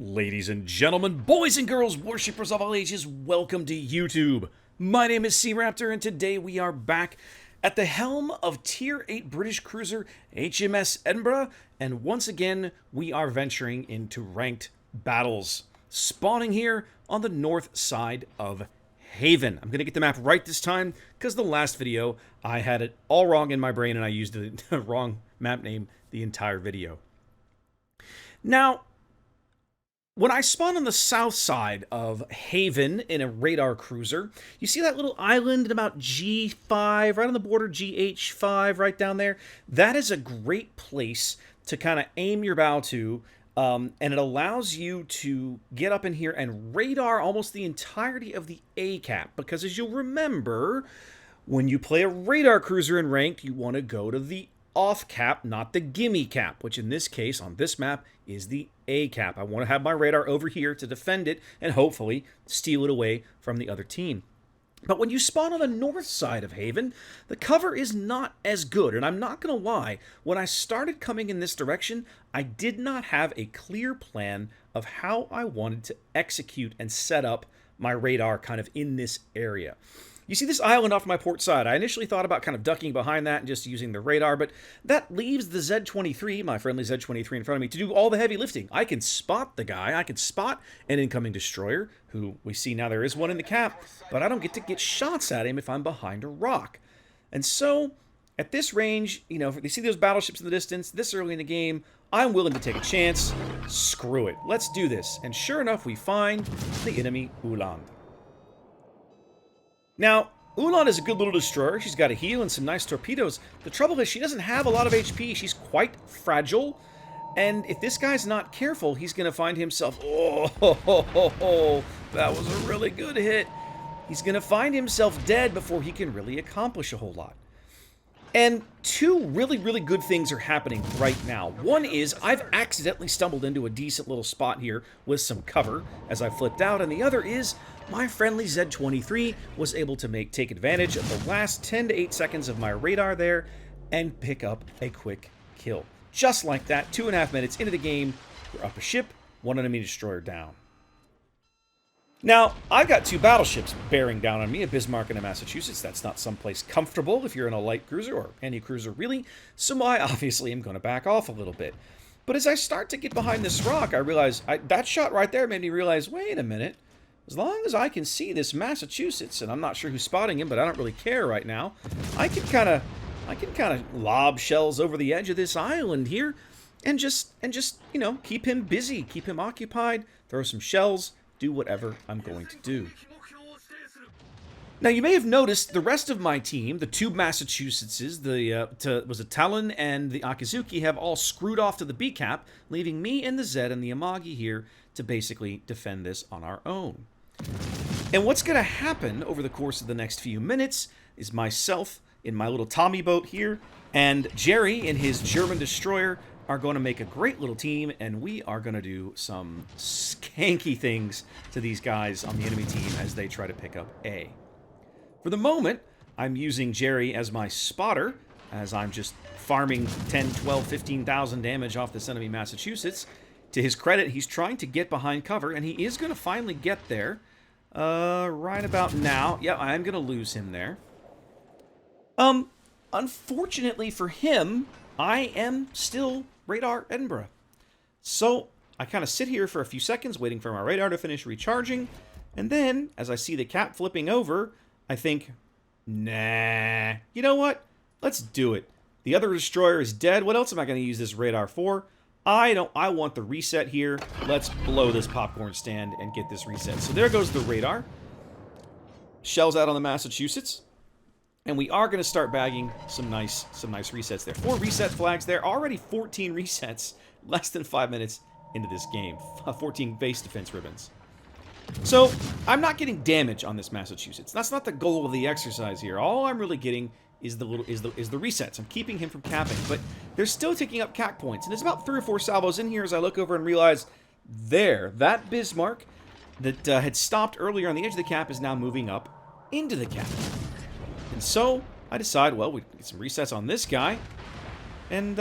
Ladies and gentlemen, boys and girls, worshippers of all ages, welcome to YouTube. My name is SeaRaptor, and today we are back at the helm of Tier VIII British cruiser HMS Edinburgh, and once again, we are venturing into ranked battles, spawning here on the north side of Haven. I'm going to get the map right this time, because the last video, I had it all wrong in my brain, and I used the wrong map name the entire video. Now, when I spawn on the south side of Haven in a radar cruiser, you see that little island at about G5, right on the border, GH5, right down there? That is a great place to kind of aim your bow to, and it allows you to get up in here and radar almost the entirety of the A cap, because as you'll remember, when you play a radar cruiser in ranked, you want to go to the off cap, not the gimme cap, which in this case, on this map, is the A cap. I want to have my radar over here to defend it and hopefully steal it away from the other team. But when you spawn on the north side of Haven, the cover is not as good. And I'm not going to lie, when I started coming in this direction, I did not have a clear plan of how I wanted to execute and set up my radar kind of in this area. You see this island off my port side. I initially thought about kind of ducking behind that and just using the radar, but that leaves the Z-23, my friendly Z-23 in front of me, to do all the heavy lifting. I can spot the guy. I can spot an incoming destroyer, who we see now there is one in the cap, but I don't get to get shots at him if I'm behind a rock. And so, at this range, you know, if you see those battleships in the distance, this early in the game, I'm willing to take a chance. Screw it. Let's do this. And sure enough, we find the enemy Uland. Now, Ulan is a good little destroyer. She's got a heal and some nice torpedoes. The trouble is she doesn't have a lot of HP. She's quite fragile. And if this guy's not careful, he's going to find himself... Oh, that was a really good hit. He's going to find himself dead before he can really accomplish a whole lot. And two really good things are happening right now. One is I've accidentally stumbled into a decent little spot here with some cover as I flipped out, and the other is my friendly Z-23 was able to take advantage of the last 10 to 8 seconds of my radar there and pick up a quick kill. Just like that, 2.5 minutes into the game, we're up a ship, one enemy destroyer down. Now, I've got two battleships bearing down on me, a Bismarck and a Massachusetts. That's not someplace comfortable if you're in a light cruiser, or any cruiser really, so I obviously am going to back off a little bit. But as I start to get behind this rock, I realize, that shot right there made me realize, wait a minute, as long as I can see this Massachusetts, and I'm not sure who's spotting him, but I don't really care right now, I can kind of lob shells over the edge of this island here, and just, you know, keep him busy, keep him occupied, throw some shells, do whatever I'm going to do. Now, you may have noticed the rest of my team, the two Massachusettses, was it Talon and the Akizuki, have all screwed off to the B cap, leaving me and the Zed and the Amagi here to basically defend this on our own. And what's going to happen over the course of the next few minutes is myself in my little Tommy boat here, and Jerry in his German destroyer are going to make a great little team, and we are going to do some skanky things to these guys on the enemy team as they try to pick up A. For the moment, I'm using Jerry as my spotter, as I'm just farming 10, 12, 15,000 damage off this enemy Massachusetts. To his credit, he's trying to get behind cover, and he is going to finally get there. Right about now. Yeah, I'm going to lose him there. Unfortunately for him, I am still radar Edinburgh. So I kind of sit here for a few seconds waiting for my radar to finish recharging, and then as I see the cap flipping over, I think, nah, you know what? Let's do it. The other destroyer is dead. What else am I going to use this radar for? I want the reset here. Let's blow this popcorn stand and get this reset. So there goes the radar. Shells out on the Massachusetts. And we are going to start bagging some nice resets there. 4 reset flags there. Already 14 resets. Less than 5 minutes into this game. 14 base defense ribbons. So, I'm not getting damage on this Massachusetts. That's not the goal of the exercise here. All I'm really getting is the resets. I'm keeping him from capping, but they're still taking up CAC points. And there's about 3 or 4 salvos in here as I look over and realize, there, that Bismarck that had stopped earlier on the edge of the cap is now moving up into the cap. And so, I decide, well, we get some resets on this guy, and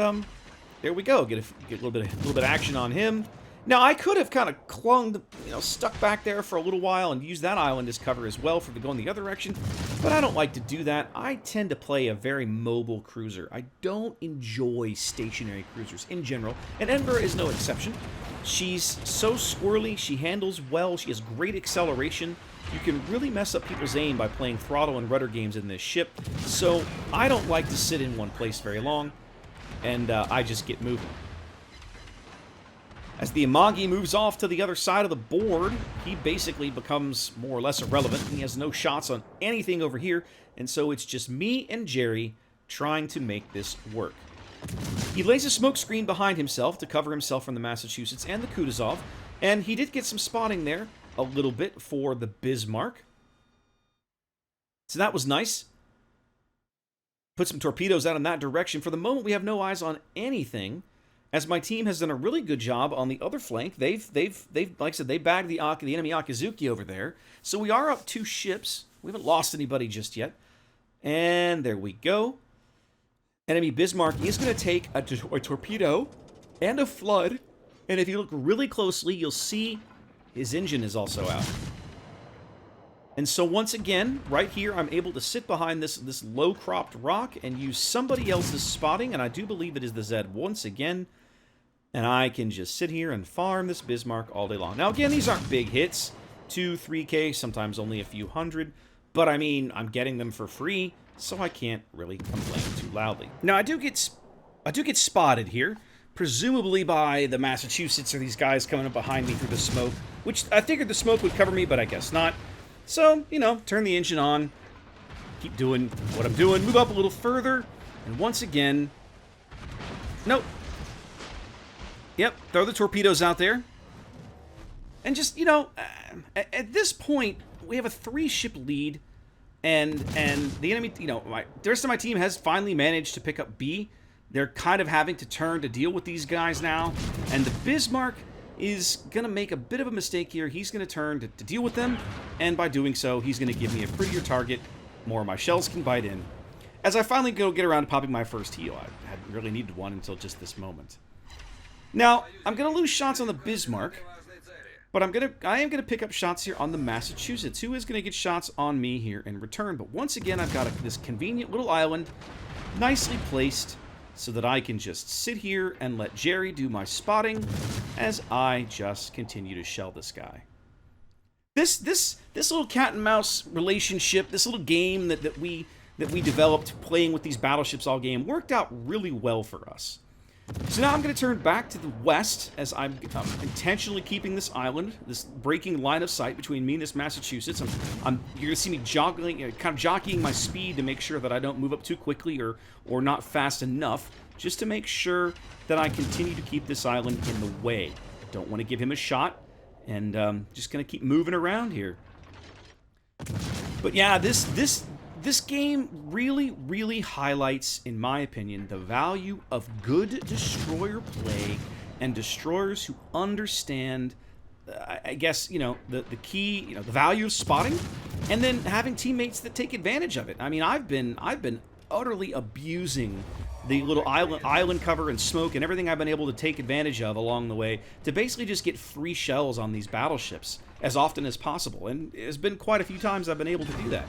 there we go. Get a little bit of action on him. Now, I could have kind of clung, stuck back there for a little while and used that island as cover as well for the going the other direction, but I don't like to do that. I tend to play a very mobile cruiser. I don't enjoy stationary cruisers in general, and Edinburgh is no exception. She's so squirrely, she handles well, she has great acceleration. You can really mess up people's aim by playing throttle and rudder games in this ship, so I don't like to sit in one place very long, and I just get moving. As the Amagi moves off to the other side of the board, he basically becomes more or less irrelevant. He has no shots on anything over here, and so it's just me and Jerry trying to make this work. He lays a smoke screen behind himself to cover himself from the Massachusetts and the Kutuzov, and he did get some spotting there a little bit for the Bismarck. So that was nice. Put some torpedoes out in that direction. For the moment, we have no eyes on anything, as my team has done a really good job on the other flank. They've like I said, they bagged the enemy Akizuki over there. So we are up 2 ships. We haven't lost anybody just yet. And there we go. Enemy Bismarck is going to take a torpedo and a flood. And if you look really closely, you'll see his engine is also out. And so once again, right here, I'm able to sit behind this low-cropped rock and use somebody else's spotting, and I do believe it is the Z once again. And I can just sit here and farm this Bismarck all day long. Now, again, these aren't big hits. 2, 3K, sometimes only a few hundred. But, I mean, I'm getting them for free, so I can't really complain too loudly. Now, I do get spotted here, presumably by the Massachusetts or these guys coming up behind me through the smoke, which I figured the smoke would cover me, but I guess not. So, turn the engine on, keep doing what I'm doing, move up a little further, and once again, nope. Yep, throw the torpedoes out there. And just, at this point, we have a 3-ship lead, and the enemy, the rest of my team has finally managed to pick up B. They're kind of having to turn to deal with these guys now, and the Bismarck is going to make a bit of a mistake here. He's going to turn to deal with them, and by doing so, he's going to give me a prettier target. More of my shells can bite in. As I finally go get around to popping my first heal, I hadn't really needed one until just this moment. Now, I'm going to lose shots on the Bismarck, but I am going to pick up shots here on the Massachusetts, who is going to get shots on me here in return. But once again, I've got this convenient little island, nicely placed, so that I can just sit here and let Jerry do my spotting as I just continue to shell this guy. This little cat and mouse relationship, this little game that we developed playing with these battleships all game, worked out really well for us. So now I'm going to turn back to the west as I'm intentionally keeping this island, this breaking line of sight between me and this Massachusetts. You're going to see me joggling, kind of jockeying my speed to make sure that I don't move up too quickly or not fast enough, just to make sure that I continue to keep this island in the way. I don't want to give him a shot, and just going to keep moving around here. But yeah, this game really, really highlights, in my opinion, the value of good destroyer play and destroyers who understand, I guess, the key, the value of spotting, and then having teammates that take advantage of it. I mean, I've been utterly abusing the little island cover and smoke and everything I've been able to take advantage of along the way to basically just get free shells on these battleships as often as possible. And there's been quite a few times I've been able to do that.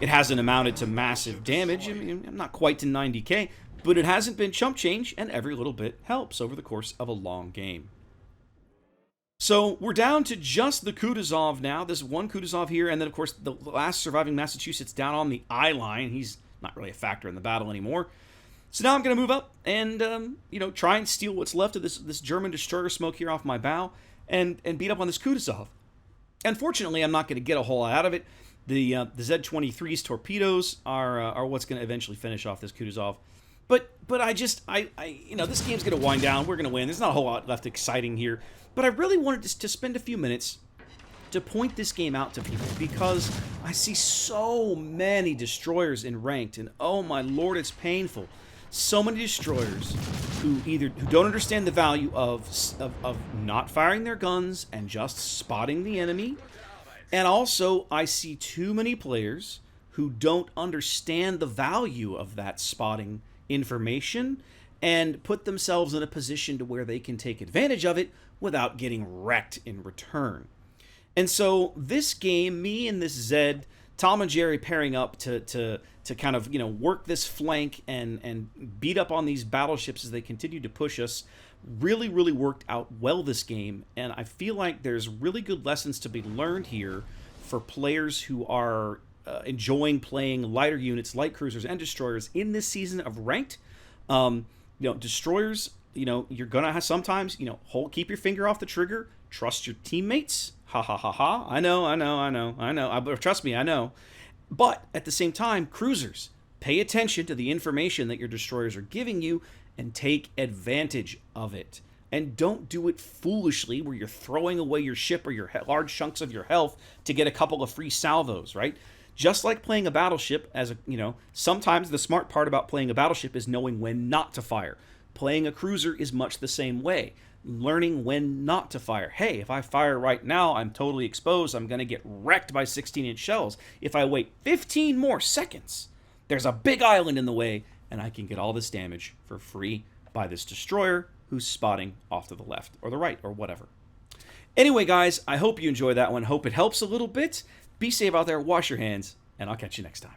It hasn't amounted to massive damage. I mean, I'm not quite to 90k, but it hasn't been chump change, and every little bit helps over the course of a long game. So we're down to just the Kutuzov now. There's one Kutuzov here, and then, of course, the last surviving Massachusetts down on the eye line. He's not really a factor in the battle anymore. So now I'm going to move up and, try and steal what's left of this German destroyer smoke here off my bow and beat up on this Kutuzov. Unfortunately, I'm not going to get a whole lot out of it. The Z-23's torpedoes are what's going to eventually finish off this Kutuzov. But this game's going to wind down. We're going to win. There's not a whole lot left exciting here. But I really wanted to spend a few minutes to point this game out to people, because I see so many destroyers in ranked, and oh my lord, it's painful. So many destroyers who don't understand the value of not firing their guns and just spotting the enemy. And also, I see too many players who don't understand the value of that spotting information and put themselves in a position to where they can take advantage of it without getting wrecked in return. And so this game, me and this Zed, Tom and Jerry pairing up to kind of, work this flank and beat up on these battleships as they continue to push us, really, really worked out well this game. And I feel like there's really good lessons to be learned here for players who are enjoying playing lighter units, light cruisers, and destroyers in this season of ranked. Destroyers, you're gonna have sometimes, keep your finger off the trigger, trust your teammates. Ha ha ha ha. I know. Trust me, I know. But at the same time, cruisers, pay attention to the information that your destroyers are giving you and take advantage of it. And don't do it foolishly where you're throwing away your ship or your large chunks of your health to get a couple of free salvos, right? Just like playing a battleship, sometimes the smart part about playing a battleship is knowing when not to fire. Playing a cruiser is much the same way. Learning when not to fire. Hey, if I fire right now, I'm totally exposed. I'm going to get wrecked by 16-inch shells. If I wait 15 more seconds, there's a big island in the way, and I can get all this damage for free by this destroyer who's spotting off to the left or the right or whatever. Anyway, guys, I hope you enjoy that one. Hope it helps a little bit. Be safe out there, wash your hands, and I'll catch you next time.